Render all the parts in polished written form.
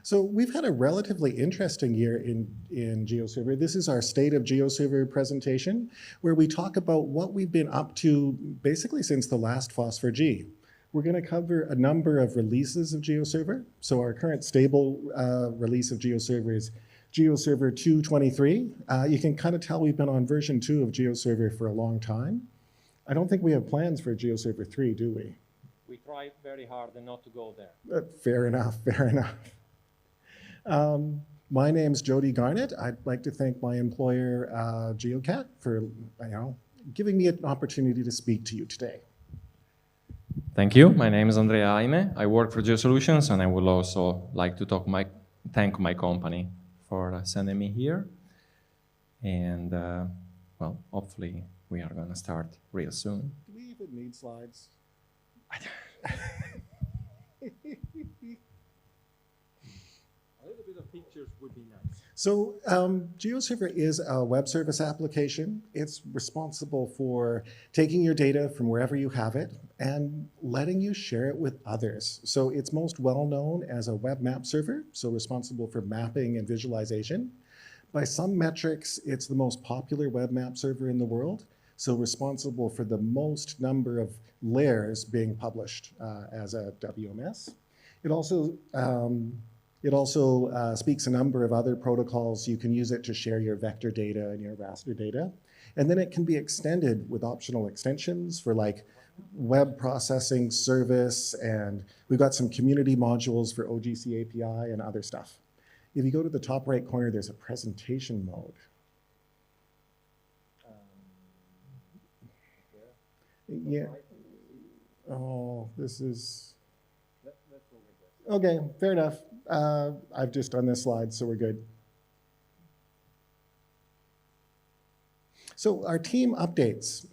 So we've had a relatively interesting year in GeoServer. This is our State of GeoServer presentation, where we talk about what we've been up to basically since the last FOSS4G. We're going to cover a number of releases of GeoServer. So our current stable release of GeoServer is GeoServer 2.23. You can kind of tell we've been on version 2 of GeoServer for a long time. I don't think we have plans for GeoServer 3, do we? We try very hard not to go there. Fair enough, fair enough. My name's Jody Garnett. I'd like to thank my employer, GeoCat, for giving me an opportunity to speak to you today. Thank you. My name is Andrea Aime. I work for GeoSolutions, and I would also like to thank my company for sending me here. And, well, hopefully we are going to start real soon. Do we even need slides? Pictures would be nice. So GeoServer is a web service application. It's responsible for taking your data from wherever you have it and letting you share it with others. So it's most well known as a web map server, so responsible for mapping and visualization. By some metrics, it's the most popular web map server in the world, so responsible for the most number of layers being published as a WMS. It also speaks a number of other protocols. You can use it to share your vector data and your raster data. And then it can be extended with optional extensions for like web processing service, and we've got some community modules for OGC API and other stuff. If you go to the top right corner, there's a presentation mode. Yeah. Oh, this is... Okay, fair enough. I've just done this slide, so we're good. So our team updates.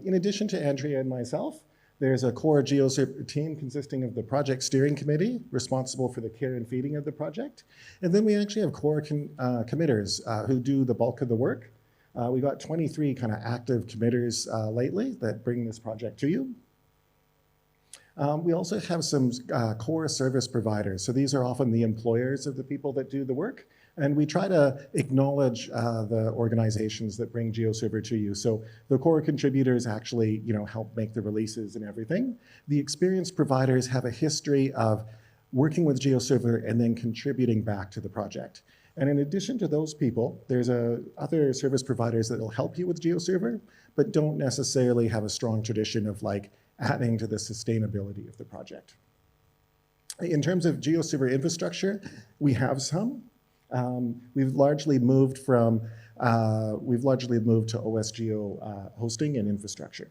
In addition to Andrea and myself, there's a core GeoServer team consisting of the project steering committee, responsible for the care and feeding of the project. And then we actually have core committers who do the bulk of the work. We got 23 kind of active committers lately that bring this project to you. We also have some core service providers. So these are often the employers of the people that do the work. And we try to acknowledge the organizations that bring GeoServer to you. So the core contributors actually help make the releases and everything. The experienced providers have a history of working with GeoServer and then contributing back to the project. And in addition to those people, there's other service providers that will help you with GeoServer, but don't necessarily have a strong tradition of like adding to the sustainability of the project. In terms of GeoServer infrastructure, we have some. We've largely moved to OSGeo hosting and infrastructure.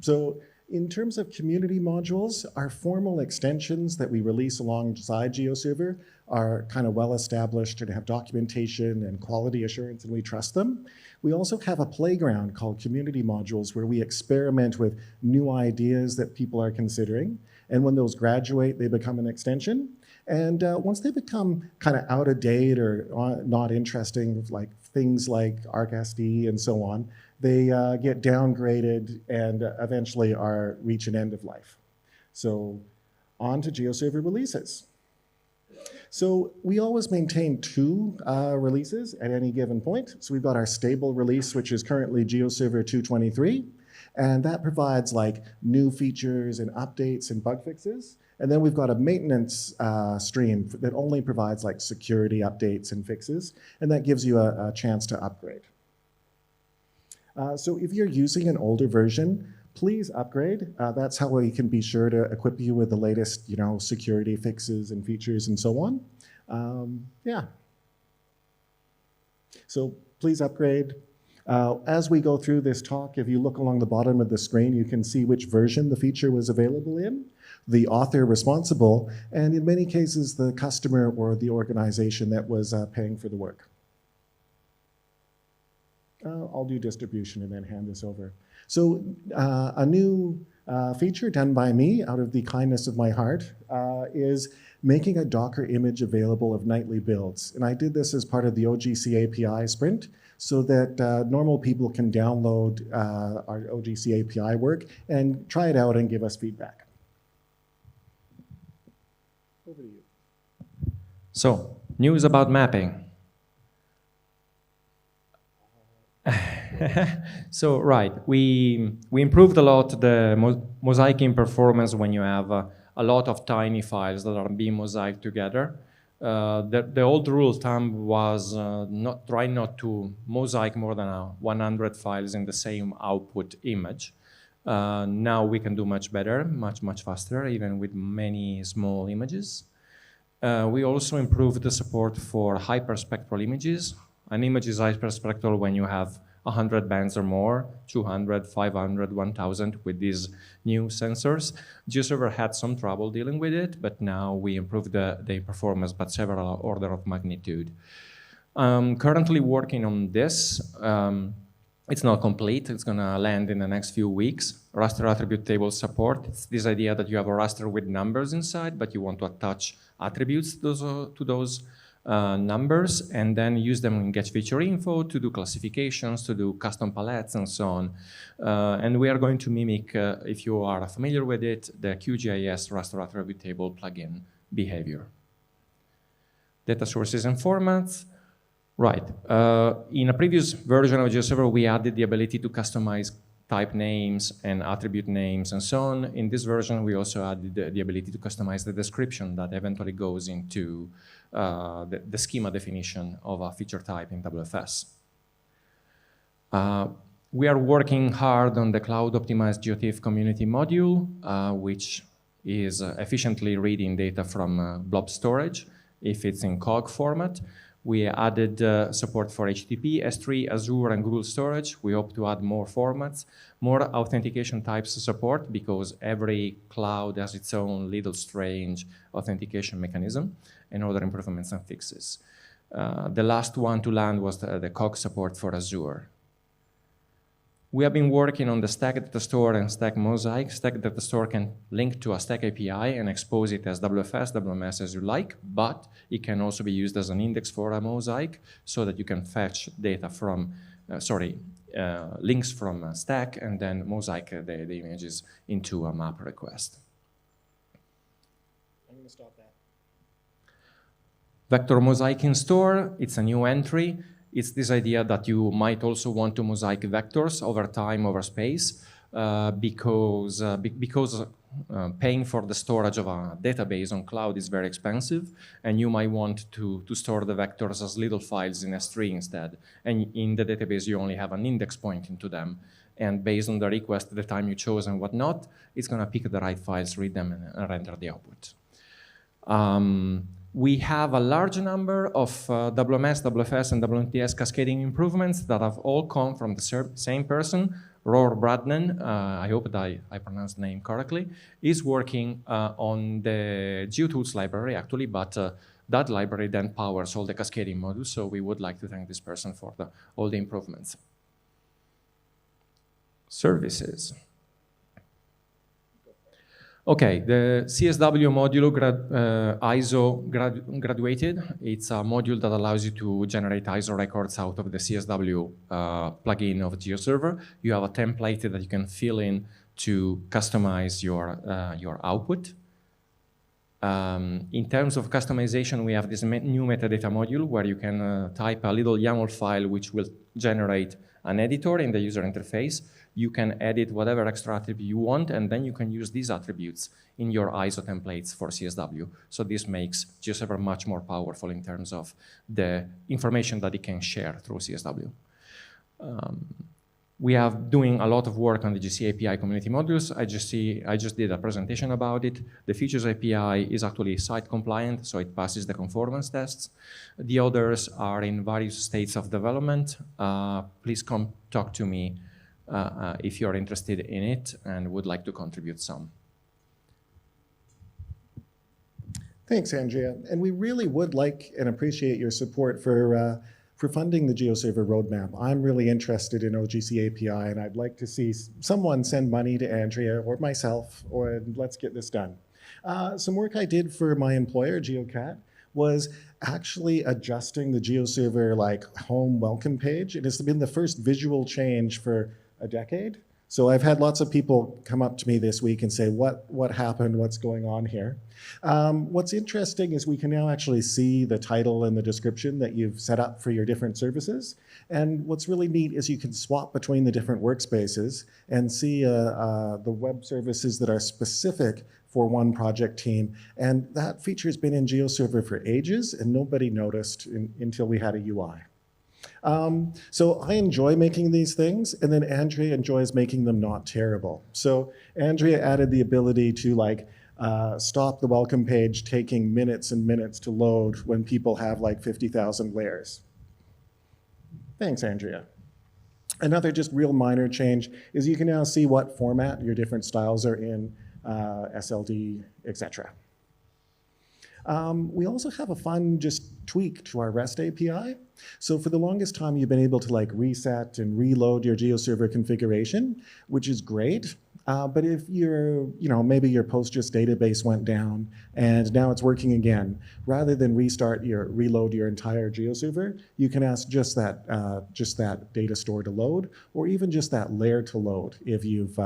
So in terms of community modules, our formal extensions that we release alongside GeoServer are kind of well established and have documentation and quality assurance, and we trust them. We also have a playground called community modules where we experiment with new ideas that people are considering. And when those graduate, they become an extension. And once they become kind of out of date or not interesting, like things like ArcSD and so on, they get downgraded and eventually reach an end of life. So on to GeoServer releases. So we always maintain 2 releases at any given point. So we've got our stable release, which is currently GeoServer 2.23, and that provides like new features and updates and bug fixes. And then we've got a maintenance stream that only provides like security updates and fixes, and that gives you a chance to upgrade. So if you're using an older version, please upgrade. That's how we can be sure to equip you with the latest, security fixes and features and so on. Yeah. So please upgrade. As we go through this talk, if you look along the bottom of the screen, you can see which version the feature was available in, the author responsible, and in many cases, the customer or the organization that was paying for the work. I'll do distribution and then hand this over. So a new feature done by me out of the kindness of my heart is making a Docker image available of nightly builds. And I did this as part of the OGC API sprint so that normal people can download our OGC API work and try it out and give us feedback. over to you. So, news about mapping. So, right, we improved a lot the mosaicing performance when you have a lot of tiny files that are being mosaiced together. The old rule of thumb was try not to mosaic more than 100 files in the same output image. Now we can do much better, much faster, even with many small images. We also improved the support for hyperspectral images. An image is hyperspectral when you have 100 bands or more, 200, 500, 1000 with these new sensors. GeoServer had some trouble dealing with it, but now we improved the performance by several order of magnitude. Currently working on this. It's not complete. It's going to land in the next few weeks. Raster attribute table support. It's this idea that you have a raster with numbers inside, but you want to attach attributes to those numbers and then use them in get feature info to do classifications, to do custom palettes, and so on. And we are going to mimic, if you are familiar with it, the QGIS raster attribute table plugin behavior. Data sources and formats. Right. In a previous version of GeoServer, we added the ability to customize type names and attribute names and so on. In this version, we also added the ability to customize the description that eventually goes into the schema definition of a feature type in WFS. We are working hard on the cloud-optimized GeoTIFF community module, which is efficiently reading data from blob storage if it's in COG format. We added support for HTTP, S3, Azure, and Google storage. We hope to add more formats, more authentication types support, because every cloud has its own little strange authentication mechanism, and other improvements and fixes. The last one to land was the COG support for Azure. We have been working on the Stack Data Store and Stack Mosaic. Stack Data Store can link to a Stack API and expose it as WFS, WMS as you like, but it can also be used as an index for a Mosaic so that you can fetch data from, links from Stack and then Mosaic the images into a map request. I'm going to stop that. Vector Mosaic in Store, it's a new entry. It's this idea that you might also want to mosaic vectors over time, over space, because paying for the storage of a database on cloud is very expensive, and you might want to store the vectors as little files in S3 instead. And in the database, you only have an index pointing to them. And based on the request, the time you chose and whatnot, it's going to pick the right files, read them, and render the output. We have a large number of WMS, WFS, and WMTS cascading improvements that have all come from the same person. Roar Bradnan, I hope that I pronounced the name correctly, is working on the GeoTools library, actually, but that library then powers all the cascading modules, so we would like to thank this person for all the improvements. Services. Okay, the CSW module ISO graduated. It's a module that allows you to generate ISO records out of the CSW plugin of GeoServer. You have a template that you can fill in to customize your output. In terms of customization, we have this new metadata module where you can type a little YAML file which will generate an editor in the user interface. You can edit whatever extra attribute you want, and then you can use these attributes in your ISO templates for CSW. So this makes GeoServer much more powerful in terms of the information that it can share through CSW. We are doing a lot of work on the GC API community modules. I just did a presentation about it. The Features API is actually site compliant, so it passes the conformance tests. The others are in various states of development. Please come talk to me if you're interested in it and would like to contribute some. Thanks, Andrea. And we really would like and appreciate your support for funding the GeoServer roadmap. I'm really interested in OGC API, and I'd like to see someone send money to Andrea or myself, or let's get this done. Some work I did for my employer, GeoCat, was actually adjusting the GeoServer home welcome page. It has been the first visual change for a decade. So I've had lots of people come up to me this week and say, what happened, what's going on here? What's interesting is we can now actually see the title and the description that you've set up for your different services. And what's really neat is you can swap between the different workspaces and see the web services that are specific for one project team. And that feature has been in GeoServer for ages, and nobody noticed until we had a UI. So I enjoy making these things, and then Andrea enjoys making them not terrible. So Andrea added the ability to stop the welcome page taking minutes and minutes to load when people have like 50,000 layers. Thanks, Andrea. Another just real minor change is you can now see what format your different styles are in, SLD, etc. We also have a fun just tweak to our REST API. So for the longest time, you've been able to reset and reload your GeoServer configuration, which is great. But if maybe your Postgres database went down and now it's working again, rather than reload your entire GeoServer, you can ask just that data store to load, or even just that layer to load if you've